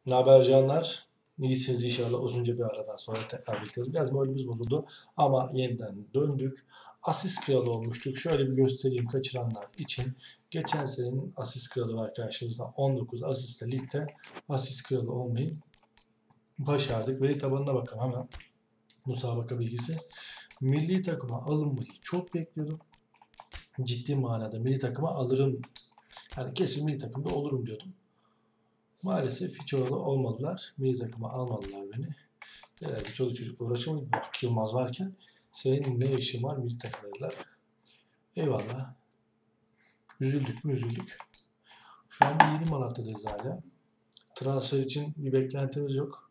Ne haber canlar? İyisiniz inşallah uzunca bir aradan sonra tekrar birlikteyiz. Biraz moralimiz bozuldu ama yeniden döndük. Asist kralı olmuştuk. Şöyle bir göstereyim kaçıranlar için. Geçen senenin asist kralı var karşımızda. 19 asistle ligde asist kralı olmayı başardık. Veri tabanına bakalım hemen. Musabaka bilgisi. Milli takıma alınmayı çok bekliyordum. Ciddi manada milli takıma alırım. Yani kesin milli takımda olurum diyordum. Maalesef hiç oralı olmadılar. Milli takıma almadılar beni. Dediler ki çoluk çocukla uğraşamayız. Bak Yılmaz varken senin ne işin var milli takım dediler. Eyvallah. Üzüldük mü üzüldük. Şu an bir yeni Malatya'dayız hala. Transfer için bir beklentimiz yok.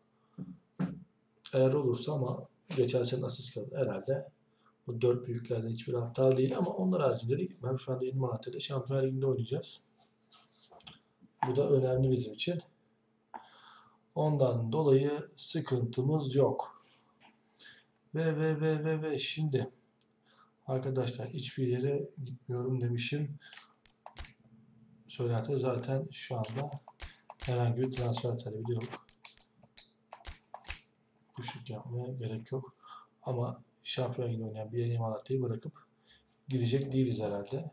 Eğer olursa ama geçen sene asist kaldı herhalde. Bu dört büyüklerden hiçbir aptal değil ama onlar haricinde de gitmem. Şu anda yeni Malatya'da Şampiyonlar Ligi'nde oynayacağız. Bu da önemli bizim için. Ondan dolayı sıkıntımız yok. Ve şimdi arkadaşlar hiçbir yere gitmiyorum demişim. Söylenti zaten şu anda herhangi bir transfer talebi de yok. Kuşluk yapmaya gerek yok. Ama Şampiyonlar Ligi'nde oynayan bir yeni Malatya'yı bırakıp gidecek değiliz herhalde.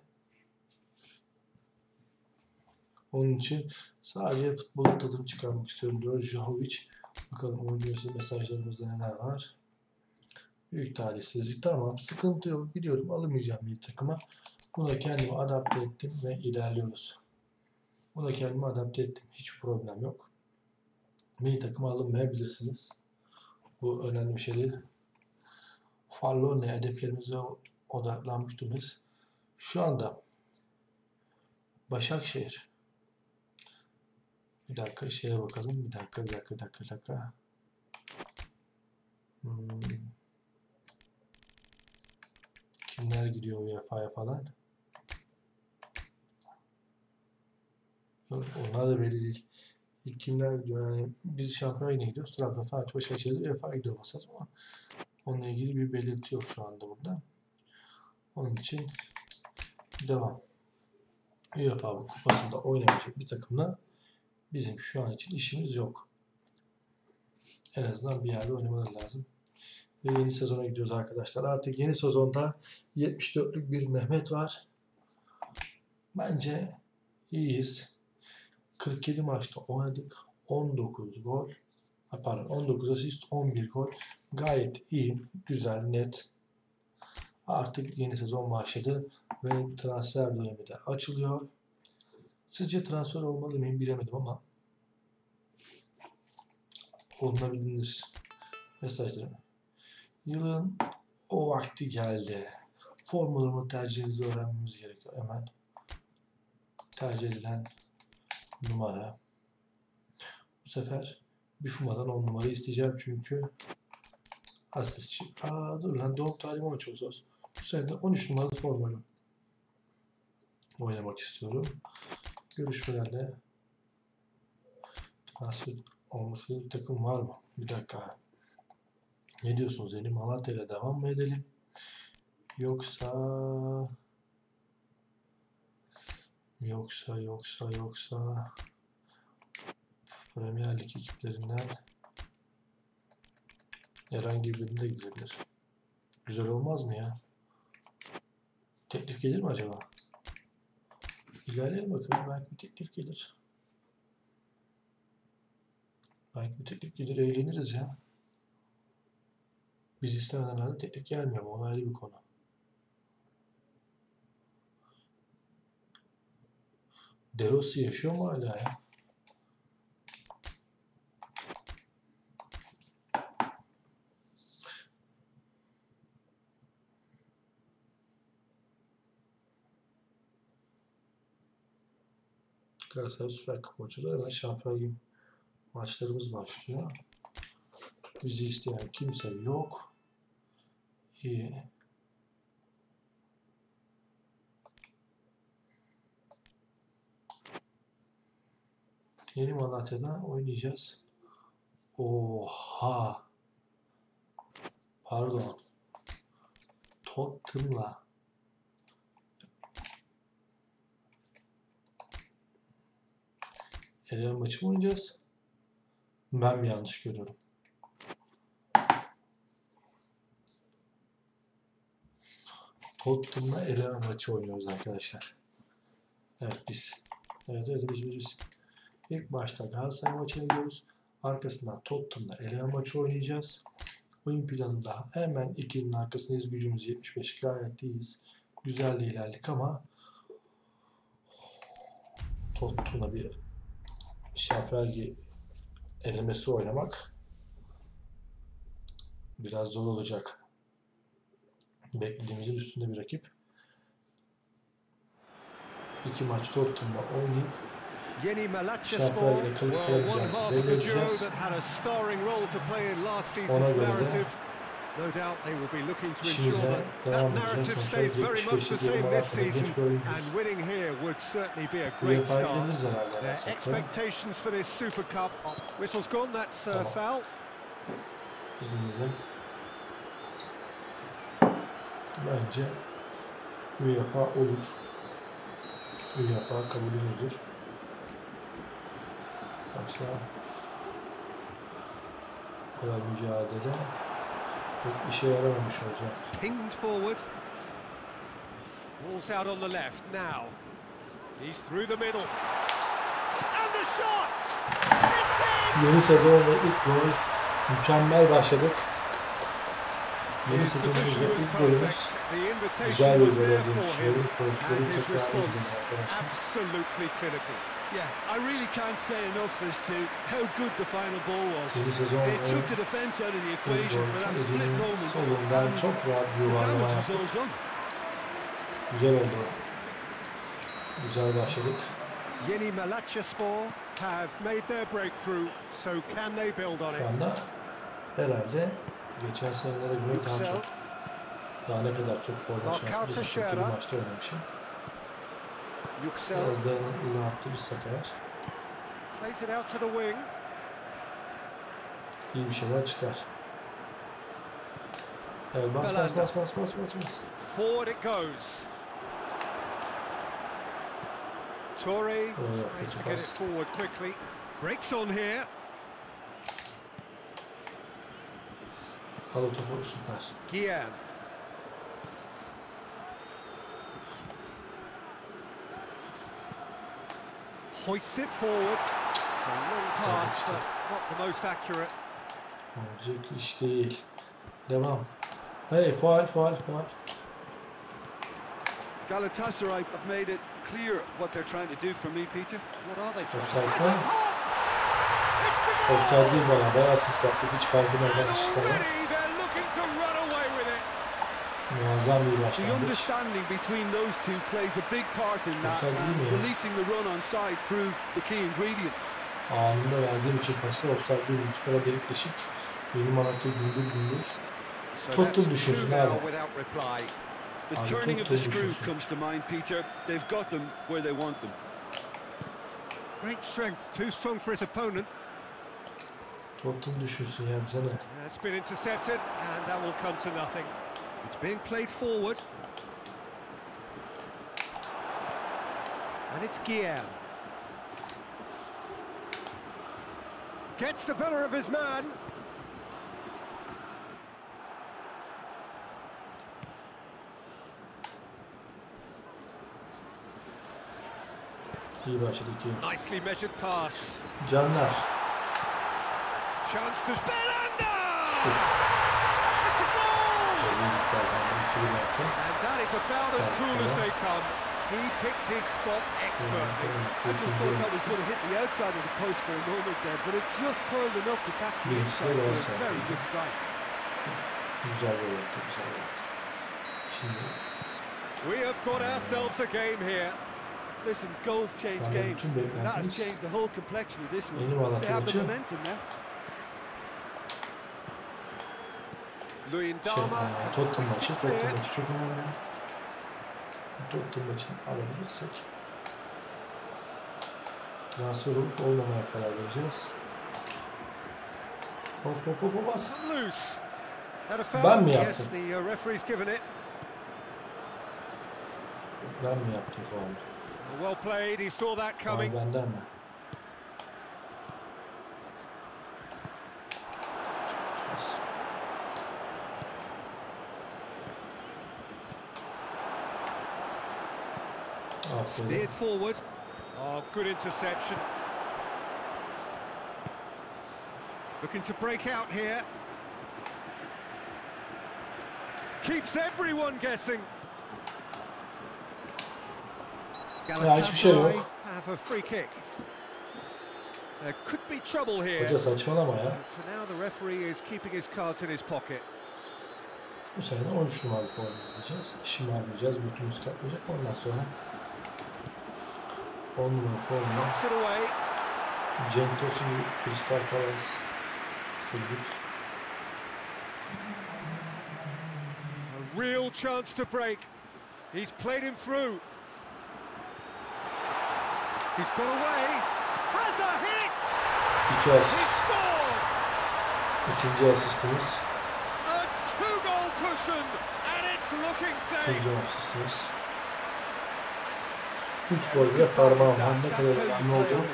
Onun için sadece futbolun tadını çıkarmak istiyorum diyor Jahovic. Bakalım oynuyorsa mesajlarımızda neler var. Büyük talihsizlik. Tamam, sıkıntı yok. Biliyorum alamayacağım bir takıma. Buna kendimi adapte ettim ve ilerliyoruz. Buna kendimi adapte ettim. Hiç problem yok. Milli takıma alınmayabilirsiniz. Bu önemli bir şey değil. Fallone hedeflerimize odaklanmış durumdayız. Şu anda Başakşehir. Bir dakika şeye bakalım. Bir dakika. Kimler gidiyor UEFA'ya falan? Onlar da belli değil. İlk kimler gidiyor? Yani biz Şampiyonlar Ligi'ne gidiyoruz. Trabzon, Fenerbahçe, Başakşehir'de UEFA'ya gidiyor olmasız ama onunla ilgili bir belirti yok şu anda burada. Onun için devam. UEFA kupasında oynamayacak bir takımla bizim şu an için işimiz yok. En azından bir yerde oynamaları lazım. Ve yeni sezona gidiyoruz arkadaşlar. Artık yeni sezonda 74'lük bir Mehmet var. Bence iyiyiz. 47 maçta oynadık. 19 gol. 19 asist, 11 gol. Gayet iyi, güzel, net. Artık yeni sezon başladı ve transfer dönemi de açılıyor. Sizce transfer olmalı mıyım bilemedim ama olunabilir. Mesajları. Yılın o vakti geldi. Formülümü tercihinizi öğrenmemiz gerekiyor. Hemen tercih edilen numara. Bu sefer Bifuma'dan 10 numara isteyeceğim çünkü asistçi. Dur lan doğum tarihim ama çok zor. Bu sene de 13 numaralı formülü oynamak istiyorum. Görüşmelerle transfer olması bir takım var mı? Bir dakika. Ne diyorsunuz? Yeni Malatya ile devam mı edelim? Yoksa Premier Lig ekiplerinden herhangi birine de gidebilir. Güzel olmaz mı ya? Teklif gelir mi acaba? İlerleyelim bakalım. Belki bir teklif gelir. Eğleniriz ya. Biz istemeden halde teklif gelmiyor ama o ayrı bir konu. De Rossi yaşıyor mu hala ya? Galatasaray süper kupa maçları hemen Şampiyonlar Ligi maçlarımız başlıyor. Bizi isteyen kimse yok. İyi. Yeni Malatya'da oynayacağız. Oha. Pardon. Tottenham'la. Kariyer maçı mı oynayacağız? Ben mi yanlış görüyorum? Tottenham'la eleme maçı oynuyoruz arkadaşlar. Evet biz. Evet biz. İlk başta Galatasaray maçına gidiyoruz. Arkasından Tottenham'la eleme maçı oynayacağız. Oyun planında hemen ikinin arkasındayız. Gücümüz 75, gayet iyiyiz. Güzel de ilerledik ama Tottenham'la bir şampiyonlar elemesi oynamak biraz zor olacak. Beklediğimizin üstünde bir rakip. İki maç Tottenham'la oynayıp Yeni malatya şampiyonlarla kalıp kalamayacağımızı belli edeceğiz. Ona göre de işimize devam edeceğiz. Sonuçta 75'lik yeri Malatya'da genç bir oyuncuyuz. UEFA'ya gidebiliriz herhalde. Tamam. İzninizle. Bence UEFA olur. UEFA kabulümüzdür. Yoksa bu kadar mücadele pek işe yaramamış olacak. Pinged forward. Ball's out on the left now. He's through the middle. And the shot! Yeni sezonda ilk gol mükemmel başladık. Yeni sezonumuzda ilk golümüz güzel bir gol olduğunu düşünüyorum. Pozisyonu tekrar izleyin arkadaşlar. Yeah, I really can't say enough as to how good the final ball was. They took the defense out of the equation for that split moment. Solundan çok rahat bir yuvarlama yaptık. Güzel oldu. Güzel başladık. Yeni Malatya Spor have made their breakthrough, so can they build on it? Şu anda herhalde geçen senelere göre daha ne kadar çok forma şansı bir maçta oynamışım. Biraz dayanıklılığı arttırırsak eğer iyi bir şeyler çıkar. Evet, bas. Forward it goes. Torre tries to get it forward quickly. Breaks on here. Al o topu, süper. Gian. Hoists it forward. It's a long pass, but not the most accurate. Olacak iş değil. Devam. Hey, faul. Galatasaray have made it clear what they're trying to do for me, Peter. What are they trying to do? Offside'den. Offside değil bana. Bayağı asist yaptık. Hiç farkında olmadan asistler var. Muazzam bir The başlangıç. understanding between those two plays a big part in that, and releasing the run on side proved the key ingredient. Anında verdiğim için paslar offside değil. Üstüne delik deşik. Yeni Malatya gümbür. Tottenham düşünsün abi. The turning of the screw comes to mind, Peter. They've got them where they want them. Great strength, too strong for his opponent. Tottenham düşünsün ya, bize ne? It's been intercepted and that will come to nothing. It's being played forward. And it's Gian. Gets the better of his man. İyi başladık, iyi. Nicely measured pass. Canlar. Chance to Belanda! And that is about as cool as they come. He picked his spot expertly. I just thought that was going to hit the outside of the post for a moment there, but it just curled enough to catch the inside for a very good strike. Güzel gol yaptı. Şimdi we have got ourselves a game here. Listen, goals change games, and that has changed the whole complexion of this one. They have the momentum now. Tottenham maçı çok önemli. Tottenham maçını alabilirsek transfer olup olmamaya karar vereceğiz. Hop bas. Ben mi yaptım? Ben mi yaptım faul? Well played, he saw that coming. Benden mi? Steered forward. Oh, good interception. Looking to break out here. Keeps everyone guessing. Galatasaray'ı have a free kick. There could be trouble here. Hoca saçmalama ya. For now the referee is keeping his cards in his pocket. Bu sene 13 numaralı forma giyeceğiz. Şımarmayacağız, götümüz kalkmayacak. Ondan sonra 10 numaralı forma. Cenk Tosun, Crystal Palace. Sevdik. A real chance to break. He's played him through. He's got away. Has a hit. 2 asist. İkinci asistimiz. A two-goal cushion, and it's looking safe. İkinci asistimiz. 3 gol ve parmağımla ne kadar önemli olduğunu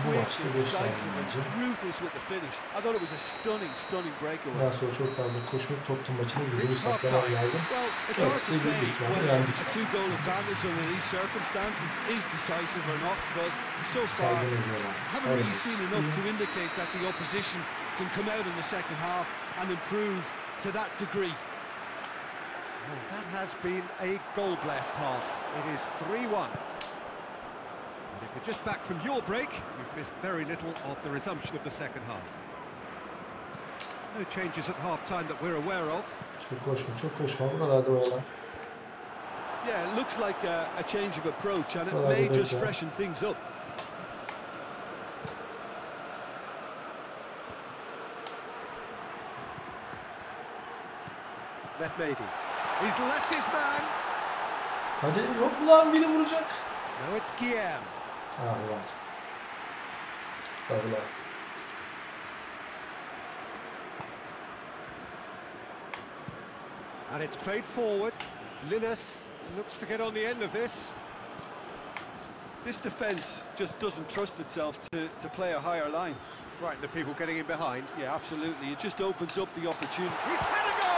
bu maçta gösterdim bence. Daha sonra çok fazla koşmak, Tottenham maçının gücünü saklamak lazım. Evet, size büyük ihtimalle yendik. Saygın hocalar. Well, that has been a goal-blessed half. It is 3-1. And if you're just back from your break, you've missed very little of the resumption of the second half. No changes at half-time that we're aware of. Çok koşma. Buralarda oyalan. Yeah, it looks like a change of approach, and it may just freshen things up. Maybe. He's left his man. Hadi yok mu lan, biri vuracak. No, it's Guillem. Ah ulan. Ulan. And it's played forward. Linus looks to get on the end of this. This defence just doesn't trust itself to play a higher line. Frighten the people getting in behind. Yeah, absolutely. It just opens up the opportunity. He's had a goal!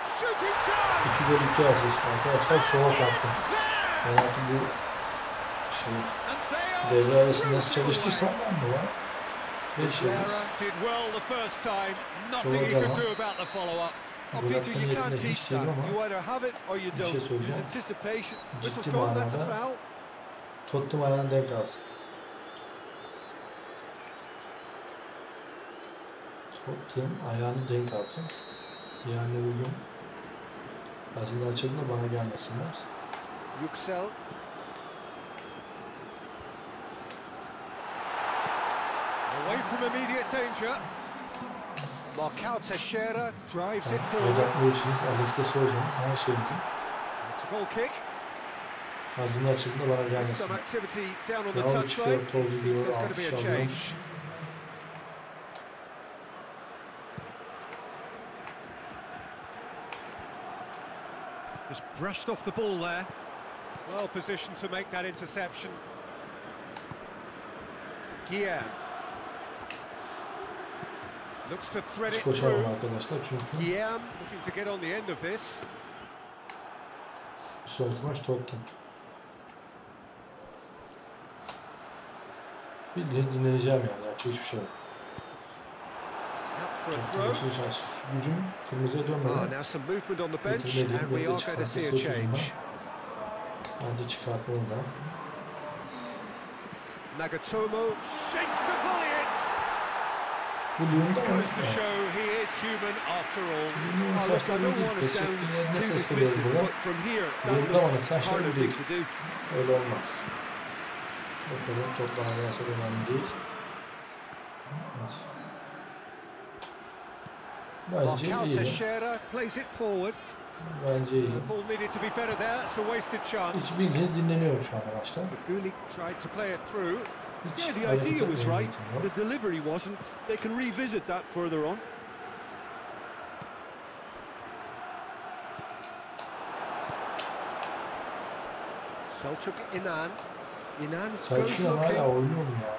Shooting chance! 2 gol 2 asist arkadaşlar, şova kaptım. Ben artık bu devre arasında nasıl çalıştıysam ben bu ya. 5 yıldız. Şova devam. Gol atma niyetinde hiç değil ama bir şey söyleyeceğim. Ciddi manada Tottenham ayağına denk alsın. Tottenham ayağını denk alsın. Yani bugün aslında açıldığında bana gelmesinler. Yüksel. Away from immediate danger. Marcao Teixeira drives it forward. Vedat Muriç'iniz, Alex de Souza'nız, her şeyinizin. It's a goal kick. Aslında açıldığında bana gelmesinler. Yavru çıkıyor, toz gidiyor, alkış alıyorum. Just brushed off the ball there. Well positioned to make that interception. Guillem. Looks to thread it through. Arkadaşlar çünkü Guillem looking to get on the end of this. sonraki maç Tottenham. Bildiğiniz dinleneceğim yani. Yapacak hiçbir şey yok. Şu gücüm kırmızıya dönmeden getirmeliyim. Beni de çıkartırsa çocuğuma. Bence çıkartalım da. Nagatomo shakes the volley. Bu Lyon'da mı? Lyon'un saçlarını değil, teşekkürlerine sesleniyorum buna. Lyon'da bana saçları bu değil. Öyle olmaz. Bakalım toplam arası önemli değil. Evet. Bence iyi. Bence iyi. Hiç bildiğiniz dinleniyorum şu an maçta. Yeah, the idea was right. The delivery wasn't. They can revisit that further on. Selçuk İnan. Selçuk İnan hala oynuyor mu ya?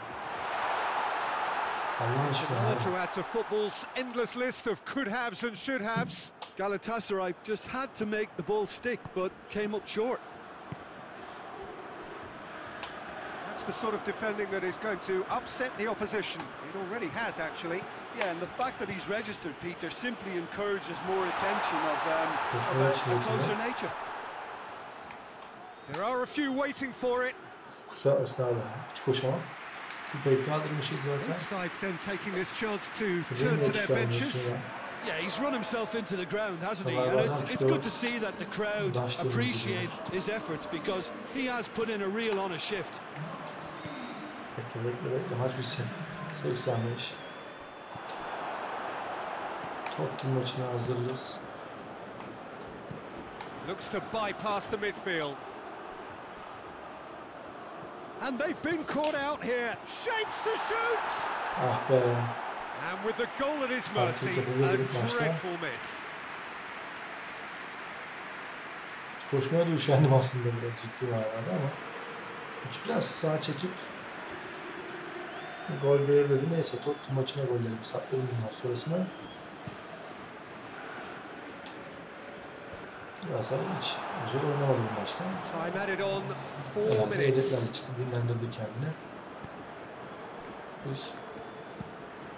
Allah aşkına. To add to football's endless list of could haves and should haves. Galatasaray just had to make the ball stick, but came up short. That's the sort of defending that is going to upset the opposition. It already has, actually. Yeah, and the fact that he's registered, Peter, simply encourages more attention of a closer nature. There are a few waiting for it. Kusura ısrarla. Hiç koşamam. Kupayı kaldırmışız zaten. Sides then taking this chance to turn to their benches. Yeah, he's run himself into the ground, hasn't he? And it's good to see that the crowd appreciate his efforts because he has put in a real honest shift. Bekle. Maç bitsin. 85. Tottenham maçına hazırız. Looks to bypass the midfield. And they've been caught out here. Shapes to shoot. Ah be. And with the goal at his mercy, a dreadful miss. Koşmaya da üşendim aslında biraz ciddi manada ama biraz sağa çekip gol verebilirdi. Neyse Tottenham maçına gollerimi sakladım bundan sonrasına. Galatasaray hiç güzel oynamadı bu maçta. Herhalde hedeflerle çıktı, dinlendirdi kendini. Biz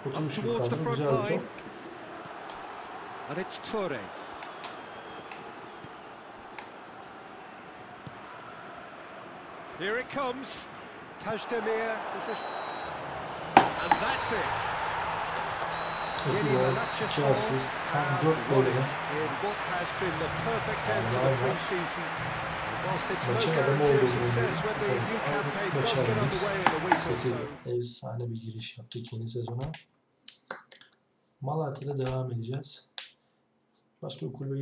oturmuş yukarıda güzel bir top. And it's Toure. Here it comes. Tajdemir. And that's it. Yeni, maça, tam 4 gol ile maçın adamı olduğunu başarımız 8 efsane bir giriş yaptık yeni sezona. Malatya'da devam edeceğiz. Başka bir kulübe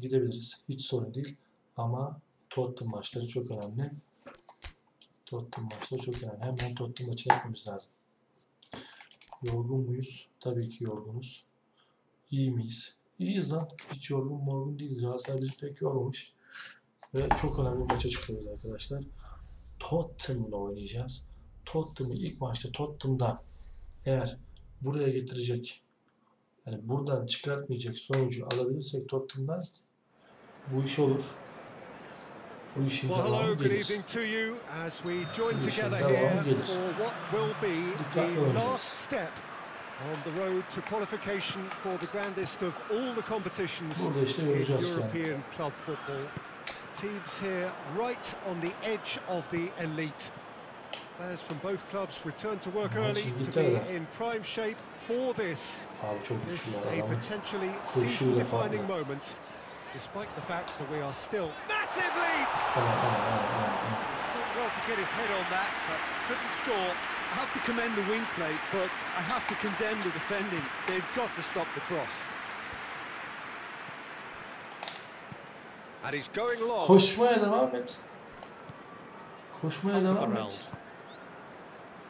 gidebiliriz. Hiç sorun değil. Ama Tottenham maçları çok önemli. Hemen Tottenham maçı yapmamız lazım. Yorgun muyuz? Tabii ki yorgunuz. İyi miyiz? İyiyiz lan. Hiç yorgun değiliz. Galatasaray bizi pek yormamış. Ve çok önemli bir maça çıkıyoruz arkadaşlar. Tottenham'la oynayacağız. Tottenham'ı ilk maçta Tottenham'da eğer buraya getirecek, yani buradan çıkartmayacak sonucu alabilirsek Tottenham'dan bu iş olur. Bu işin devamı gelir. Bu işin devamı gelir. Dikkatli olacağız. Burada işte göreceğiz yani. Teams here right on the edge of the elite. Players from both clubs return to work early to be in prime shape for this. This a potentially season-defining moment, despite the fact that we are still massive lead. Thought well to get his head on that, but couldn't score. I have to commend the wing play, but I have to condemn the defending. They've got to stop the cross. And he's going long. Koşmaya devam et.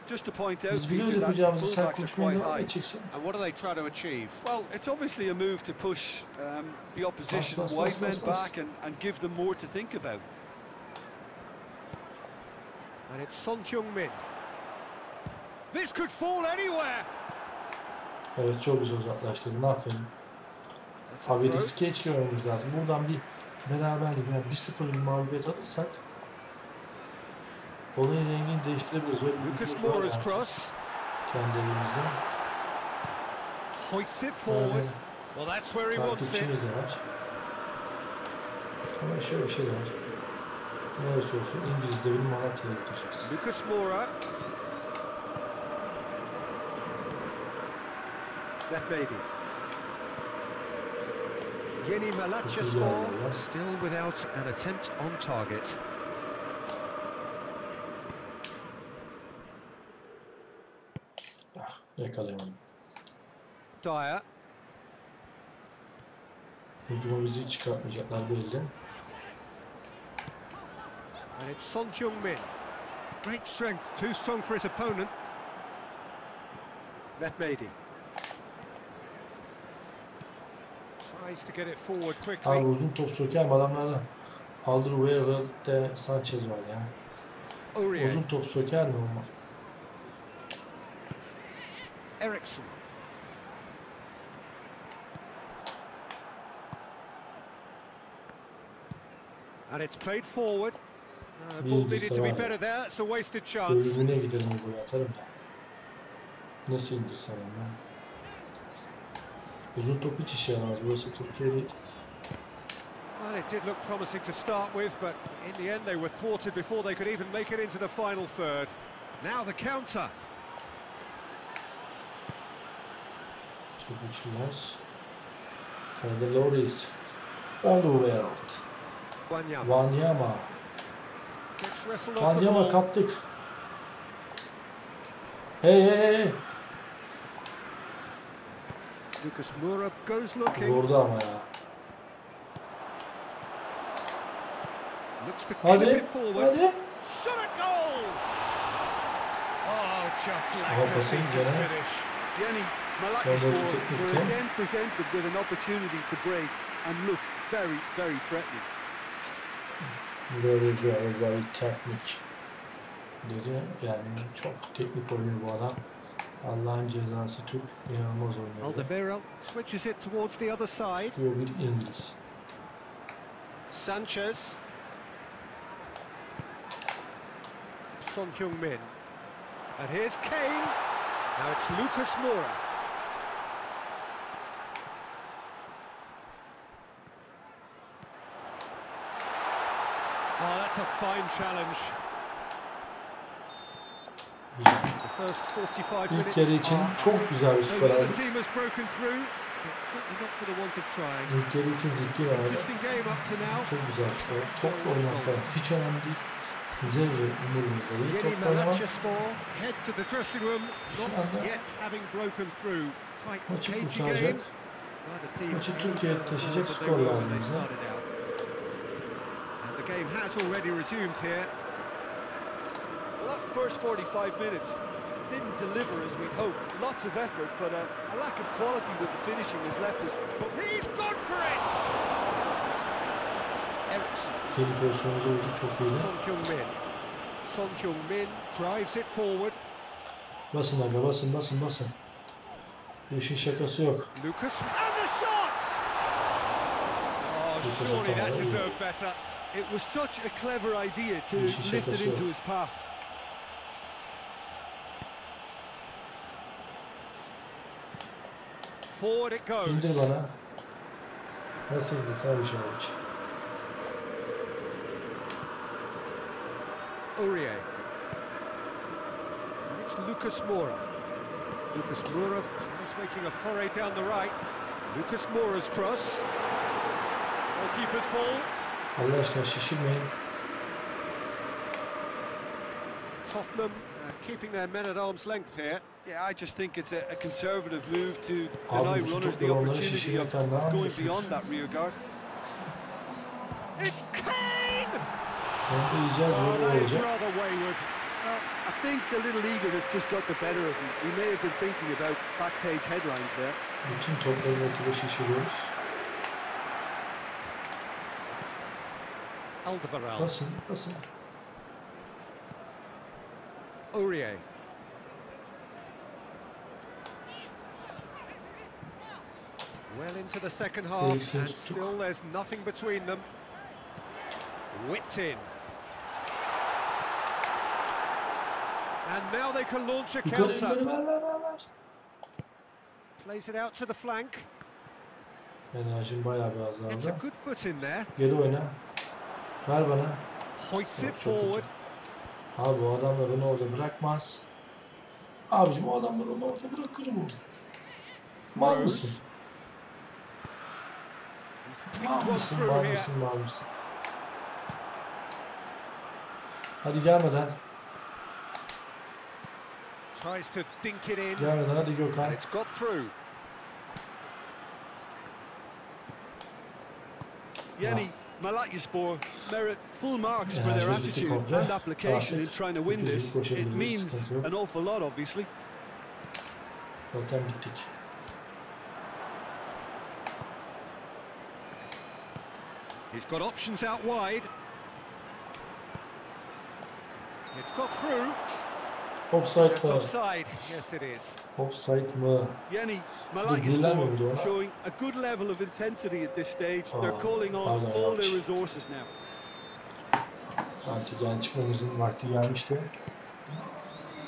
Just to point out, biz biliyoruz yapacağımızı, sen koşmaya devam edeceksin. And what are they trying to achieve? Well, it's obviously a move to push the opposition wide men back and give them more to think about. And it's Son Heung-min. This could fall anywhere. Evet, çok güzel uzaklaştırdın. Aferin. Abi riske çıkarmamız lazım. Buradan bir beraberlik, yani 1-0 mağlubiyet alırsak olayın rengini değiştirebiliriz. Öyle bir gücümüz var yani. Kendi elimizde. Takipçimiz de var. Ama şöyle bir şey de var. Ne olursa olsun İngiliz'de benim Malatya'ya getireceğiz. Yeni Malatya still without an attempt on target. Yakalayamadım. Dyer. Hücuma bizi hiç çıkartmayacaklar belli. And it's Son Heung-min. Great strength, too strong for his opponent. Mehmedi. Abi uzun top söker mi adamlarda? Alderweireld Sanchez var ya. Uzun top söker mi ama? Eriksson. And it's played forward. Ball needed to be better there. It's a wasted chance. Bölümüne giderim bu golü atarım da. Nasıl indirsem ben? Uzun top hiç işe yaramaz. Burası Türkiye değil. Well, it did look promising to start with, but in the end they were thwarted before they could even make it into the final third. Now the counter. Çok güçlüler. Kardaloris. Alderweireld. Wanyama. Wanyama kaptık. Hey. Lucas Moura goes looking. Zordu ama ya. Looks to clip it forward. Hadi. Shot a goal. Oh, just lacked a decent finish. Yeni, Malatya were again presented with an opportunity to break and look very, very threatening. Very teknik dedi. Yani çok teknik oynuyor bu adam. Allah'ın cezası Türk inanılmaz oynuyor. Alderweireld switches it towards the other side. Diyor bir İngiliz. Sanchez. Son Heung-min. And here's Kane. Now it's Lucas Moura. Oh, that's a fine challenge. The first 45 minutes. İlk yarı için çok güzel bir skor aldık. The team has broken through. It's certainly not for the want of trying. İlk yarı için ciddi var. Çok güzel bir skor. Topla oynamak var. Hiç önemli değil. Zevri umurumuzda değil. Yeni Topla oynamak. head to the dressing room. Not yet having broken through. Maçı kurtaracak. Maçı Türkiye'ye taşıyacak skor lazım bize. The game has already resumed here. Well, that first 45 minutes didn't deliver as we'd hoped. Lots of effort, but a lack of quality with the finishing has left us. But he's gone for it! Eriksson. İkili pozisyonumuzu bulduk, çok iyi. Son Heung-min drives it forward. Basın aga, basın. Bu işin şakası yok. Lucas and the shot! Oh, surely that deserved better. It was such a clever idea to lift it into his path. Forward it goes. İndir bana. Nasıl indir? Sağ bir şey olmuş. Aurier. And it's Lucas Moura. Lucas Moura is making a foray down the right. Lucas Moura's cross. Goalkeeper's ball. Allah aşkına şişirmeyin. Tottenham keeping their men at arm's length here. Yeah, I just think it's a conservative move to deny runners the opportunity of going beyond that rear guard. It's Kane! Onda yiyeceğiz, that is olacak. rather wayward. Well, I think a little eagerness just got the better of him. He may have been thinking about back page headlines there. Bütün topları rakibe şişiriyoruz. Alderweireld. Basın. Aurier. Well into the second half, and still there's nothing between them. Whipped in. And now they can launch a counter. Yukarı ver. Plays it out to the flank. Enerjim bayağı bir azaldı. It's a good foot in there. Geri oyna. Ver bana. Hoists it forward. Abi o adamlar onu orada bırakmaz. Abicim o adamlar onu orada bırakır mı? Mal mısın? Mal mısın? Hadi gelmeden. Tries to dink it in. Gelmeden hadi Gökhan. It's got through. Yeni, Malatya merit full marks for their attitude and application in trying to win this. It means an awful lot, obviously. Zaten bittik. He's got options out wide. It's got through. Offside It's var. offside. Yes, it is. Offside mı? Yeni, Şurada Malatya güller mi oldu ona? showing a good level of intensity at this stage. They're Aa, calling on pardon, all their yanlış. resources now. Artık yani çıkmamızın vakti gelmişti.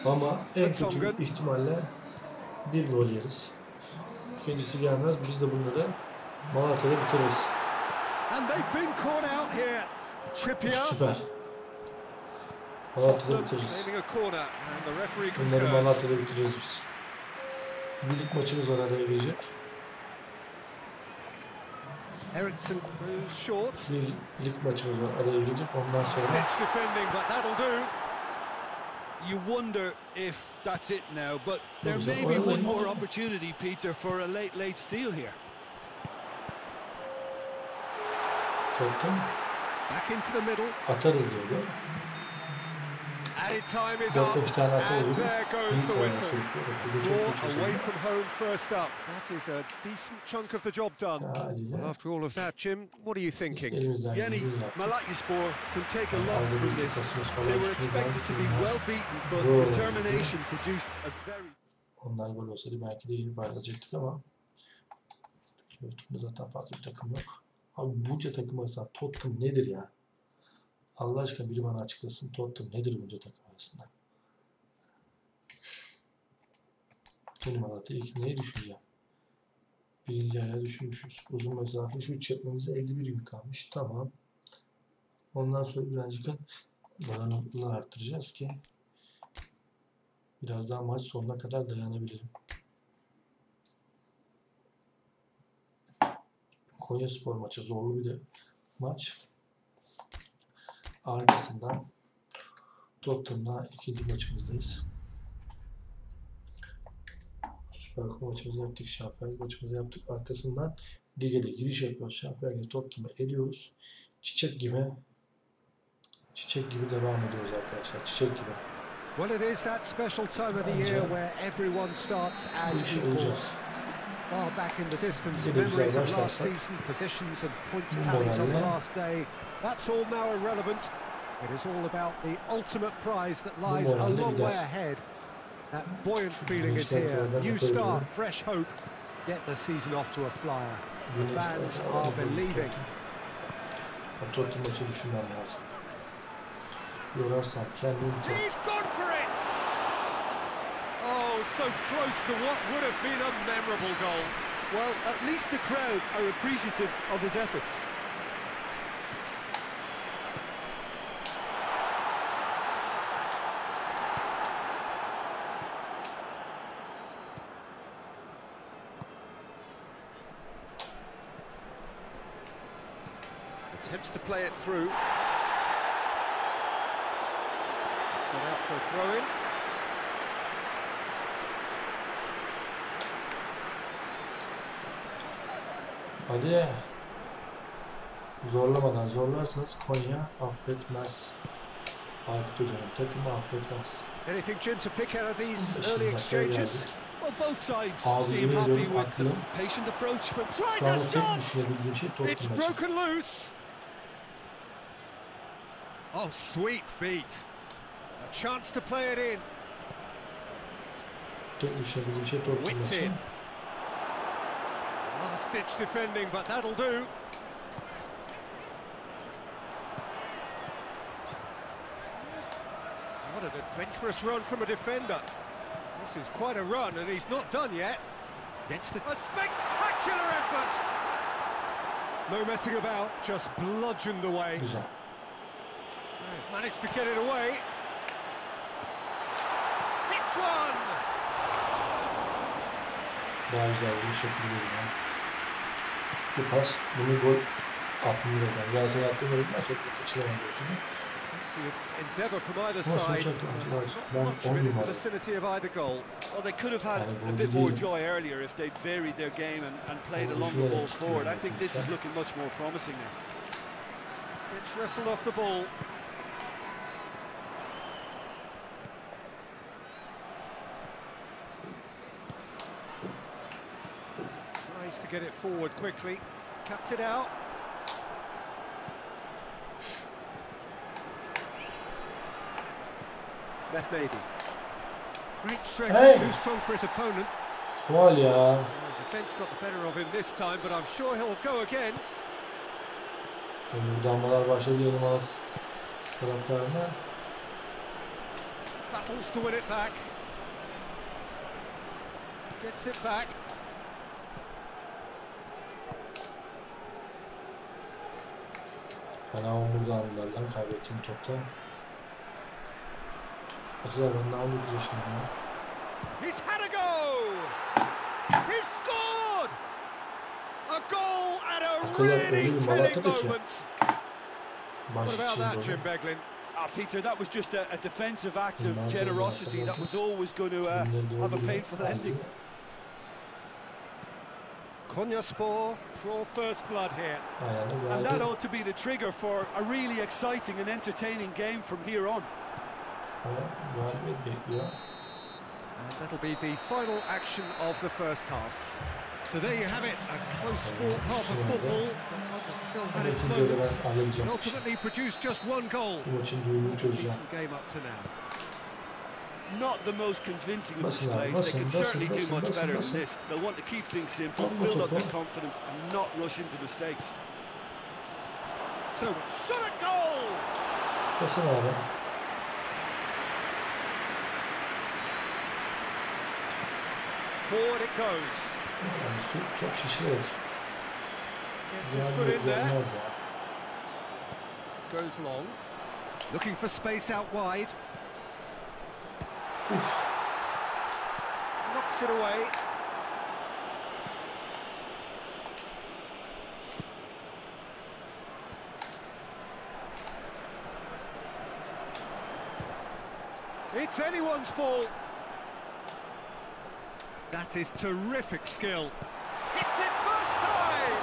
Ama en kötü ihtimalle bir gol yeriz. İkincisi gelmez. Biz de bunları Malatya'da bitiririz. And they've been caught out here. Süper. Malatya'da bitiririz. Bunları Malatya'da bitiririz biz. Bir lig maçımız var, araya girecek. Bir lig maçımız var, araya girecek. Ondan sonra you wonder if that's it now, but there may be one more opportunity, Peter, for a late steal here. Tottenham back into the middle. Atarız diyordu. Added time is 4-5 up, tane and atarız. there goes the whistle. Draw away from home first up. That is a decent chunk of the job done. Well, after all of that, Jim, what are you thinking? Yeni, Malatya can take a lot from this. They were expected to be well beaten, but determination produced a very... Ondan gol olsaydı belki de iyi bağlayacaktık ama Tottenham'da zaten fazla bir takım yok. Abi bunca takım arasında Tottenham nedir ya? Allah aşkına biri bana açıklasın, Tottenham nedir bunca takım arasında? Yeni Malatya ilk neyi düşüneceğim? Birinci ayağı düşünmüşüz. Uzun mesafe şut çekmemize 51 gün kalmış. Tamam. Ondan sonra birazcık dayanıklılığı arttıracağız ki biraz daha maç sonuna kadar dayanabilelim. Konyaspor maçı zorlu bir de maç. Arkasından Tottenham'la ikinci maçımızdayız. Süper kupa maçımızı yaptık, şampiyonlar maçımızı yaptık. Arkasından lige de giriş yapıyoruz. Şampiyonlar Tottenham'ı eliyoruz. Çiçek gibi devam ediyoruz arkadaşlar. Çiçek gibi. Well, it is that special time of the year where everyone starts as equals. Far back in the distance, memories of last season, positions and points tallies on the last day. That's all now irrelevant. It is all about the ultimate prize that lies a long way ahead. That buoyant feeling is here. New start, fresh hope. Get the season off to a flyer. The fans are believing. Tottenham maçı düşünmem lazım. Yorarsam kendimi biter. He's gone for it! Oh, so close to what would have been a memorable goal. Well, at least the crowd are appreciative of his efforts. Attempts to play it through. It's got out for a throw-in. Hadi. Zorlamadan zorlarsanız Konya affetmez. Aykut Hoca'nın takımı affetmez. Anything, Jim, to pick out of these early exchanges? Well, both sides seem happy with the patient approach from... Şu anda tek düşünebildiğim şey Tottenham It's broken loose. Oh, sweet feet. A chance to play it in. Tek düşünebildiğim şey Tottenham maçı. Last-ditch defending, but that'll do. What an adventurous run from a defender. This is quite a run, and he's not done yet. Gets the... A spectacular effort! No messing about, just bludgeoned away. Güzel. They've managed to get it away. Hits one! Daha güzel bir şekilde yani. Bu pas, bunu gol atmıyor ben. Galatasaray attığım golü ben çok kaçıramam gördüm. Endeavour from either side. Ben 10 in the numara. vicinity of either goal. Well, they could have had a bit more joy earlier if they'd varied their game and played a longer ball forward. I think this is looking much more promising now. Gets wrestled off the ball. Tries to get it forward quickly. Cuts it out. Maybe. Great strength, too strong for his opponent. Faul ya. Defense got the better of him this time, but I'm sure he'll go again. Buradanmalar başladı yeni malat taraftarından. Battles to win it back. Gets it back. Fena omurda aldılar lan kaybettiğim topta. Acılar ben daha 19 yaşındayım ya. He's had a go! He's scored! A goal at a really telling moment. What about that, Jim Beglin? Peter, that was just a defensive act of generosity that was always going to have a painful ending. Konyaspor draw first blood here. And that ought to be the trigger for a really exciting and entertaining game from here on. And that'll be the final action of the first half. So there you have it, a close sport half of football, still had its moments, and ultimately produced just one goal. Decent game up to now. Not the most convincing of displays. They can certainly do much better than this. They'll want to keep things simple, build up their confidence, and not rush into mistakes. So, shot a goal! Basın abi. Forward it goes. Top şişirerek. Gets his foot in there. Goes long. Looking for space out wide. Knocks it away. It's anyone's ball. That is terrific skill. Hits it first time.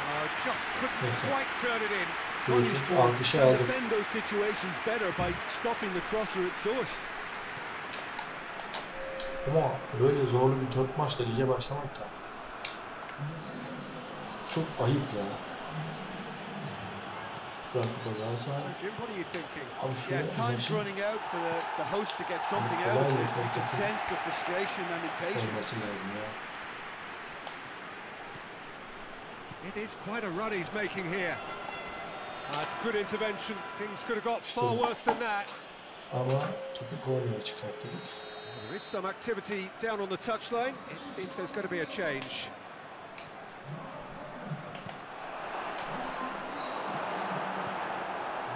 Oh, just couldn't quite turn it in. Can defend those situations better by stopping the crosser at source. Ama böyle zorlu bir 4 maçla lige başlamak da çok ayıp ya. Süper kupa Galatasaray. Abi şuraya time's running out for the host to get something out of this. You can sense the frustration and impatience. It is quite a run he's making here. That's good intervention. Things could have got far worse than that. Ama topu kornere çıkarttık. There is some activity down on the touchline. It seems there's going to be a change.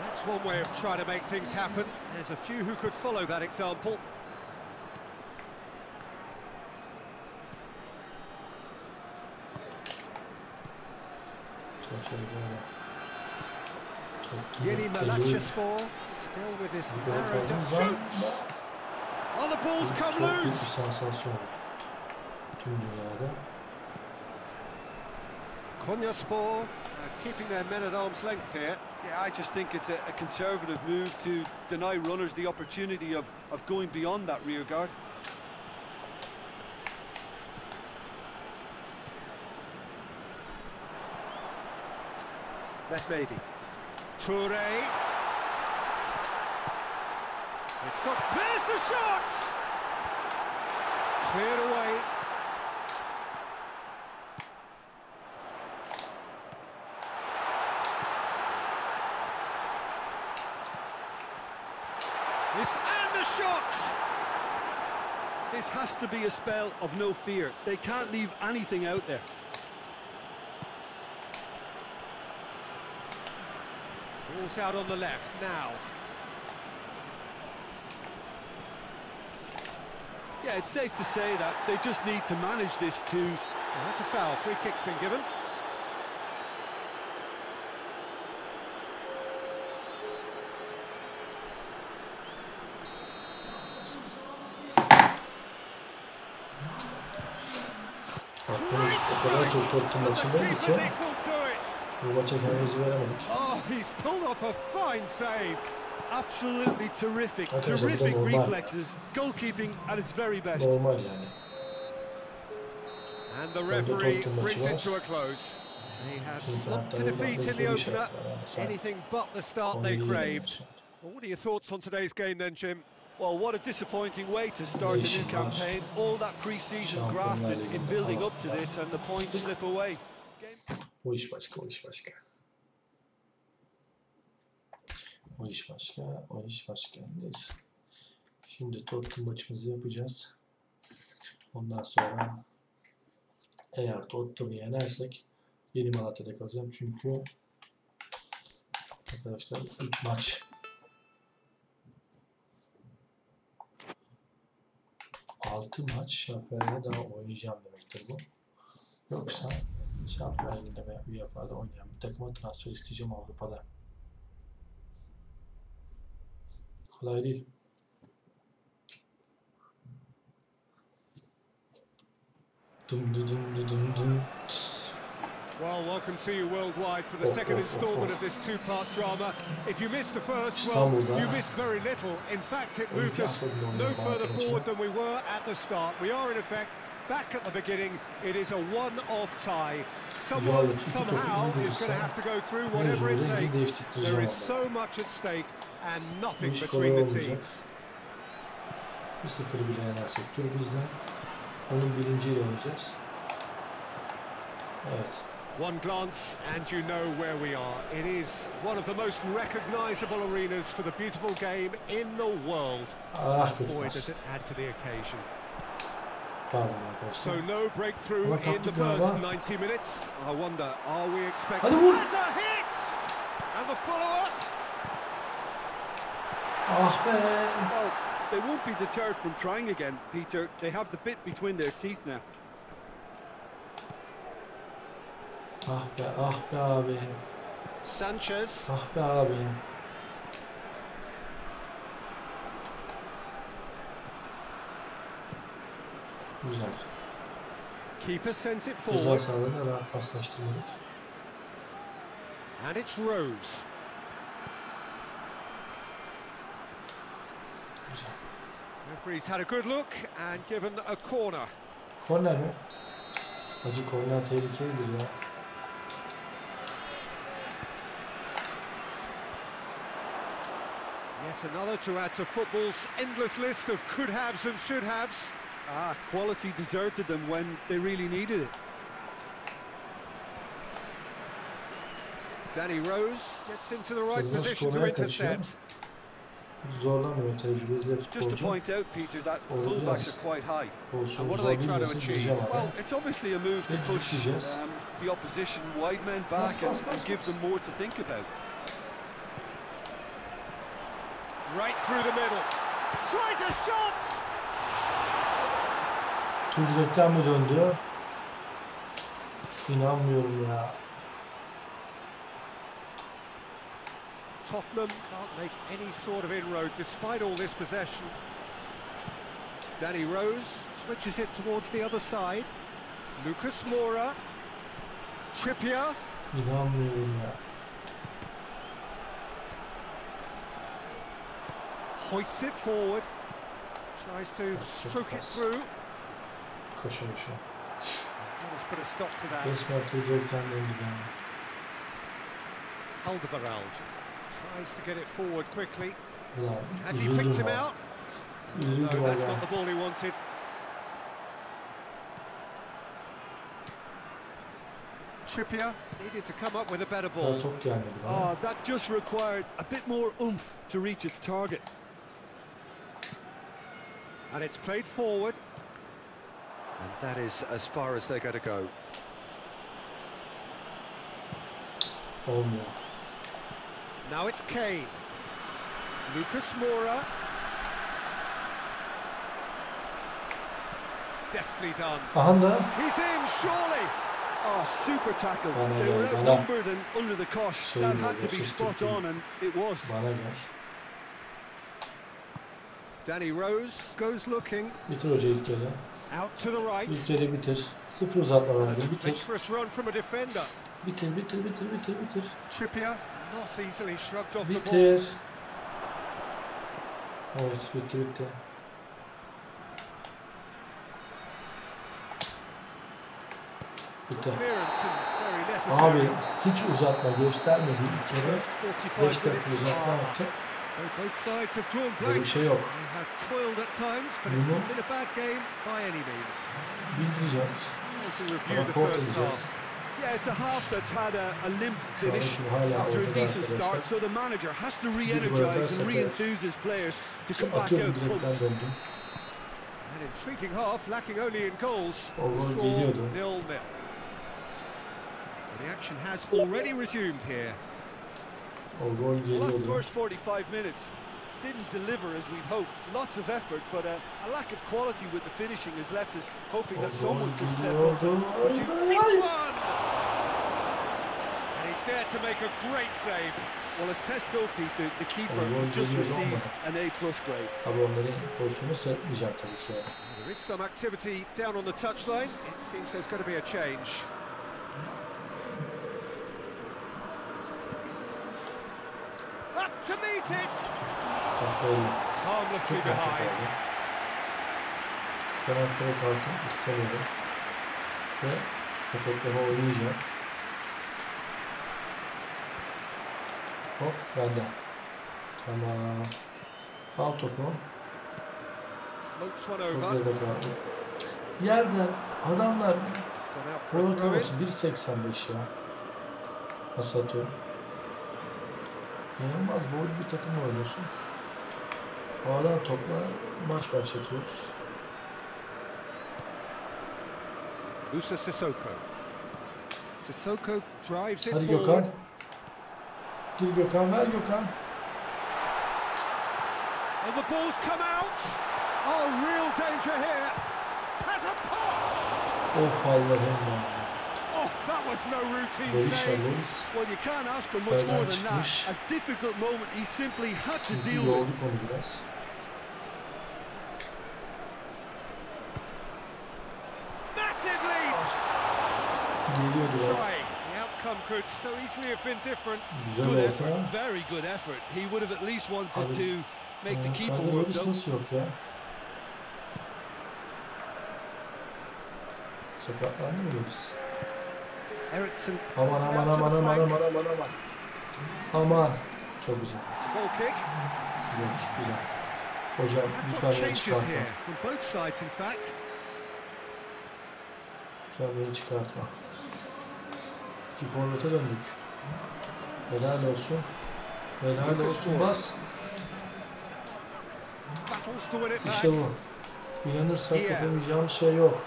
That's one way of trying to make things happen. There's a few who could follow that example. Yeni Malatya still with his narrow shoots. Oh, the ball's come loose. Konyaspor keeping their men at arm's length here. Yeah, I just think it's a conservative move to deny runners the opportunity of going beyond that rear guard. That maybe. Toure. It's got... There's the shot! Cleared away. And the shot! This has to be a spell of no fear. They can't leave anything out there. Ball's out on the left now. Yeah, it's safe to say that they just need to manage this too. Well, that's a foul. Free kick's been given. O kadar çok Tottenham maçındaydı ki bu maça kendimizi veremedik. Oh, he's pulled off a fine save. Absolutely terrific, terrific reflexes, goalkeeping at its very best. Normal yani. And the referee brings it to a close. They have slumped to defeat in the opener. Anything but the start they craved. Well, what are your thoughts on today's game then, Jim? Well, what a disappointing way to start a new campaign. All that pre-season grafted in building up to this and the points slip away. O iş başka, o iş başka. O iş başka, o iş başka. Neyse. Şimdi Tottenham maçımızı yapacağız. Ondan sonra eğer Tottenham'ı yenersek yeni Malatya'da kalacağım. Çünkü arkadaşlar 3 maç 6 maç şampiyonlar daha oynayacağım demektir bu. Yoksa şampiyonlar liginde veya UEFA'da oynayan bir takıma transfer isteyeceğim Avrupa'da. Kolay değil. Dum dum dum dum dum. Well, welcome to you worldwide for the second instalment of this two-part drama. If you missed the first, well, you missed very little. In fact, it moved us no further forward than we were at the start. We are, in effect, back at the beginning. It is a one-off tie. Someone, somehow, is going to have to go through whatever it takes. There is so much at stake and nothing between the teams. 1-0 bile yenersek tur bizden. Onun birinciyle oynayacağız. Evet. One glance and you know where we are. It is one of the most recognisable arenas for the beautiful game in the world. Boy, does it add to the occasion. So no breakthrough in the first 90 minutes. I wonder, are we expecting... There's a hit! And the follow-up! Well, they won't be deterred from trying again, Peter. They have the bit between their teeth now. Ah be abi. Sanchez. Ah be abi. Güzel. Keeper sends it forward. Güzel sağlığına rahat paslaştırmadık. And it's Rose. Güzel. Referee's had a good look and given a corner. Korner mi? Acı korner tehlikelidir ya. Yet another to add to football's endless list of could-haves and should-haves. Quality deserted them when they really needed it. Danny Rose gets into the right position to intercept. Zorlamıyor tecrübeli futbolcu. Just to point out, Peter, that fullbacks are quite high. And what are they trying to achieve? Well, it's obviously a move to push the opposition wide men back and give them more to think about. Right through the middle. Tries a shot! Tur direkten mi döndü? İnanmıyorum ya. Tottenham can't make any sort of inroad despite all this possession. Danny Rose switches it towards the other side. Lucas Moura. Trippier. İnanmıyorum ya. Hoists it forward. Tries to stroke it through. Koşa. Let's put a stop to that. Resmen tur direkten döndü yani. Alderweireld tries to get it forward quickly. Ulan, Has he picked him out? Üzüldüm No, that's valla. not the ball he wanted. Trippier needed to come up with a better ball. Top gelmedi bana. That just required a bit more oomph to reach its target. And it's played forward. And that is as far as they're going to go. Olmuyor. Now it's Kane. Lucas Moura. Deftly done. Aha da. He's in, surely. Oh, super tackle. They were outnumbered and under the cosh. That had to be spot on, and it was. Bana gel. Danny Rose goes looking. Bitir hoca ilk yarı. Out to the right. İlk yarı bitir. 0 uzatma verdim. Bitir. Adventurous run from a defender. Bitir. Trippier not easily shrugged off the ball. Bitir. Evet, bitti. Bitti. Abi hiç uzatma göstermedi ilk kere. 5 dakika uzatma yaptı. Both sides have drawn Böyle bir blanks. şey yok. They have toiled at times, but it's not been a bad game by any means. Bildireceğiz. To review the Rapor first edeceğiz. half. Yeah, it's a half that's had a limp finish Hala after a ortada decent start, arkadaşlar. so the manager has to Bir gol re-energize and atarsak re-enthuse his players to come back atıyorum, out direkten pumped. döndüm. An intriguing half, lacking only in goals. O gol Score geliyordu. 0-0. The action has already resumed here. O gol Well, that geliyordu. first 45 minutes didn't deliver as we'd hoped. Lots of effort, but a lack of quality with the finishing has left us hoping that someone can step up and produce one. And he's there to make a great save. Well, as Tesco, Peter, the keeper has just received an A+ grade. Abi onların pozisyonu seyretmeyeceğim tabii ki. There is some activity down on the touchline. It seems there's going to be a change. Up to meet it. Harmlessly behind. Penaltılara kalsın istemiyorum. Ve köpekleme oynayacağım. Hop bende. Tamam. Al topu. Floats one Çok over. geride kaldı. Yerden adamlar Gone out for gol a throw-in. atamasın. 1.85 ya. Nasıl atıyorum? İnanılmaz boylu bir takımla oynuyorsun. Havadan topla maç başlatıyoruz. Musa Sissoko. Sissoko drives it Hadi forward. Gökhan. Gir Gökhan, ver Gökhan. And the ball's come out. Oh, real danger here. Has a pop. Of Allah'ım ya. Oh, that was no routine Dönüş save. alıyoruz. Well, you can't ask for much more than that. A difficult moment he simply had to Çünkü deal with. yorduk onu biraz. Massive lead. Geliyordu ya. Try. The outcome could so easily have been different. Güzel Good orta. effort, very good effort. He would have at least wanted to make the keeper Kariyer work, polis though. nasıl yok ya? Sakatlandı mı polis? Ericsson. Aman aman aman aman aman aman aman. Aman. Çok güzel. Goal kick. Güzel, güzel. Hocam I've lütfen got beni changes çıkartma. here from both sides, in fact. Lütfen beni çıkartma. İki forvete döndük. Helal olsun. Helal olsun. Bas. Battles to win it back. İşte bu. İnanırsak yapamayacağım şey yok.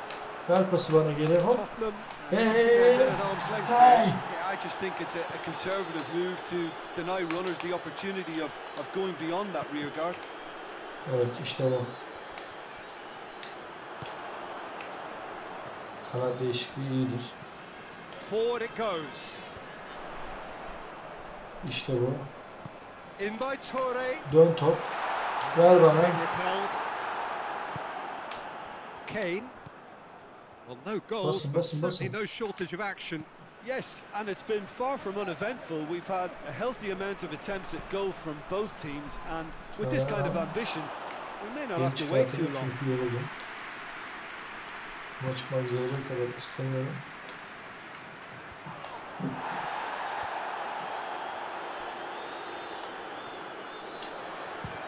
Ver pası bana geri. Hop. Tottenham. Hey. At arm's length. Hey. Yeah, I just think it's a conservative move to deny runners the opportunity of going beyond that rear guard. Evet işte bu. Kanat değişikliği iyidir. Forward it goes. İşte bu. In by Torre. Dön top. Ver bana. Repelled. Kane. Well, no goals, Basın, but basın, certainly basın. no shortage of action. Yes, and it's been far from uneventful. We've had a healthy amount of attempts at goal from both teams, and with this kind of ambition, we may not Beni have to wait too çıkartırım long. çünkü yoruldum. Maç manzaraları kadar istemiyorum.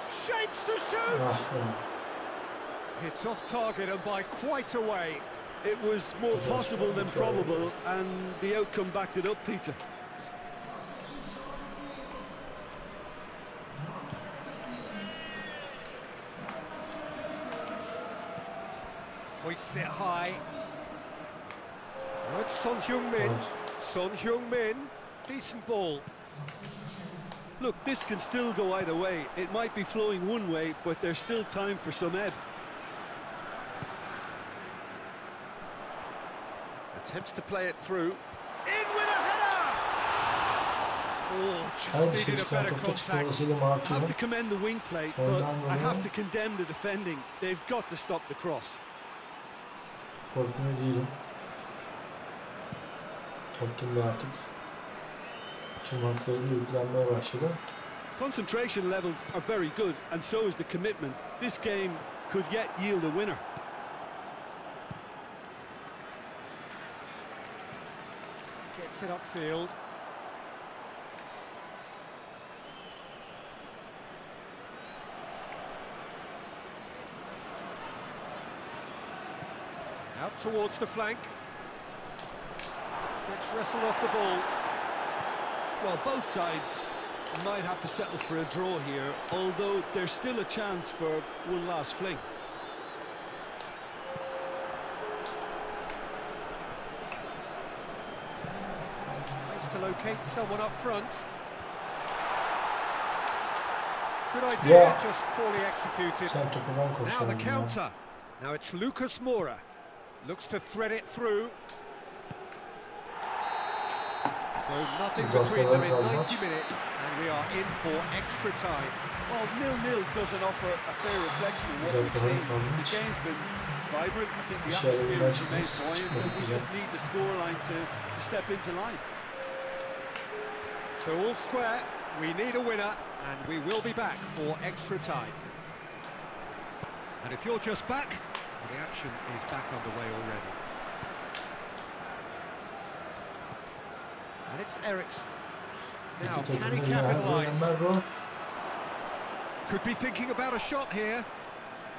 Shapes to shoot! Ah, evet. It's off target and by quite a way. It was more possible than probable, and the outcome backed it up, Peter. Hoists it high. Oh, it's Son Heung-min. Evet. Son Heung-min. Decent ball. Look, this can still go either way. It might be flowing one way, but there's still time for some ebb. Attempts to play it through. In with a header! Oh, Her just dışarı needed a çıkan better topta çıkma contact. olasılığı I have artıyor. to commend the wing play, but I have to condemn the defending. They've got to stop the cross. Korkmuyor değilim. Tottenham artık tüm haklarıyla yüklenmeye başladı. Concentration levels are very good, and so is the commitment. This game could yet yield a winner. Gets it upfield. Out towards the flank. Gets wrestled off the ball. Well, both sides might have to settle for a draw here, although there's still a chance for one last fling. Nice to locate someone up front. Good idea, Yeah. just poorly executed. Now the counter. Now it's Lucas Moura. Looks to thread it through. So nothing between them in 90 minutes, and we are in for extra time. Well, 0-0 doesn't offer a fair reflection of what we've seen. The game's been vibrant. I think the atmosphere has remained buoyant, and we just need the scoreline to step into line. So all square, we need a winner, and we will be back for extra time. And if you're just back, the action is back underway already. And it's Eriksen. Now, can he capitalise? Could be thinking about a shot here.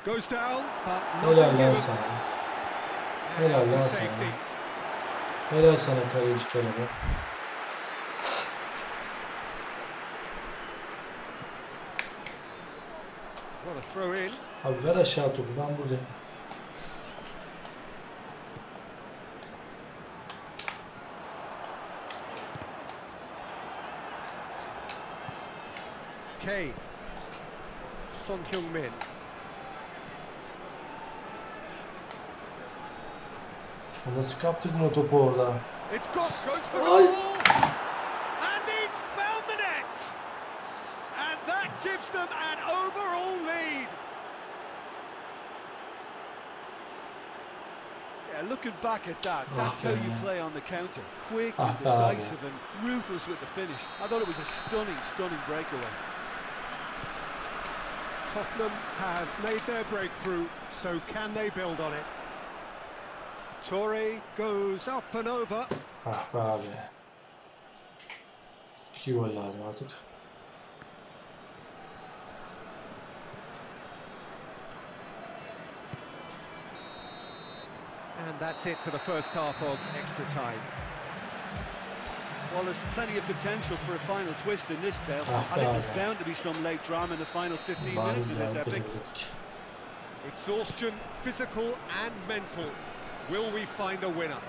Goes down, but nothing given. Helal To lan safety. sana. Helal sana kaleci kelime. What a throw in. Abi ver aşağı topu, ben buradayım. Kane. Son Heung-min. Nasıl kaptık mı topu orada? It's got, goes for the ball. And he's found the net. And that gives them an overall lead. Yeah, looking back at that, that's how you play on the counter. Quick and decisive and ruthless with the finish. I thought it was a stunning, stunning breakaway. Tottenham have made their breakthrough, so can they build on it? Torre goes up and over. Ah be abi. 2 gol lazım artık. And that's it for the first half of extra time. Well, there's plenty of potential for a final twist in this tale. I think there's bound to be some late drama in the final 15 minutes of this epic. Exhaustion, physical and mental. Will we find a winner?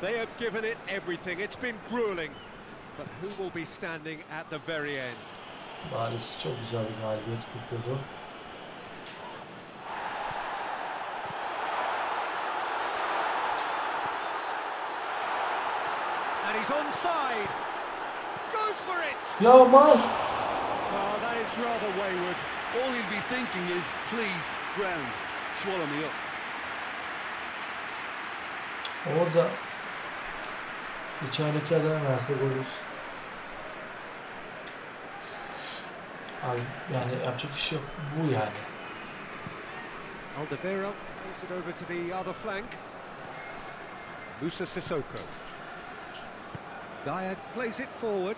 They have given it everything. It's been grueling. But who will be standing at the very end? Bariz çok güzel bir galibiyet kokuyordu. And he's onside. Goes for it. Ya aman! Oh, that is rather wayward. All he'll be thinking is, please, ground, swallow me up. Orada içerideki adam verse golüz. Abi yani yapacak iş yok. Bu yani. Alderweireld plays it over to the other flank. Musa Sissoko. Dyer plays it forward.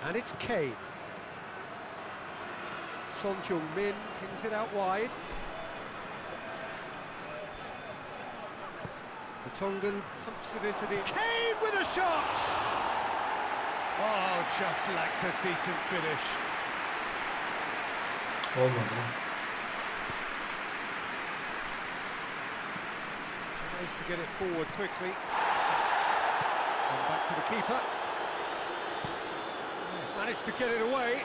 And it's Kane. Son Heung-min kings it out wide. The Tongan pumps it into the... Kane with a shot! Oh, just lacked a decent finish. Olmadı. Nice to get it forward quickly. And back to the keeper. Managed to get it away.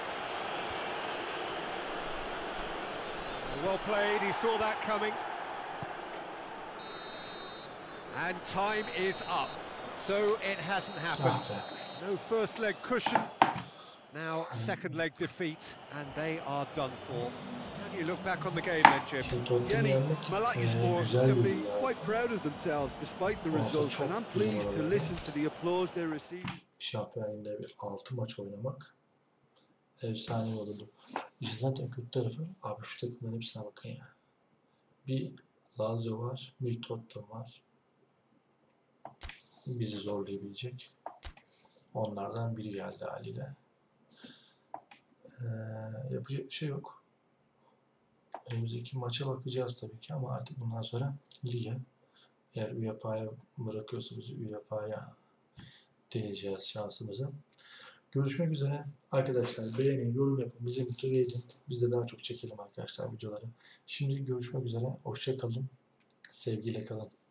Well played, he saw that coming. And time is up. So it hasn't happened. No first leg cushion. Now second leg defeat, and they are done for. How do you look back on the game then, Jim? Yeni, Malatya can be quite proud of themselves despite the result, and I'm pleased to listen to the applause they received. Şampiyonlar bir 6 maç oynamak efsane olurdu. İşte zaten kötü tarafı abi şu takımların hepsine bakın ya. Bir Lazio var, bir Tottenham var. Bizi zorlayabilecek. Onlardan biri geldi haliyle. Yapacak bir şey yok. önümüzdeki maça bakacağız tabii ki ama artık bundan sonra lige, eğer UEFA'ya bırakıyorsa bizi UEFA'ya deneyeceğiz şansımızı. Görüşmek üzere. Arkadaşlar beğenin, yorum yapın, bizi motive edin. Biz de daha çok çekelim arkadaşlar videoları. Şimdi görüşmek üzere. Hoşça kalın. Sevgiyle kalın.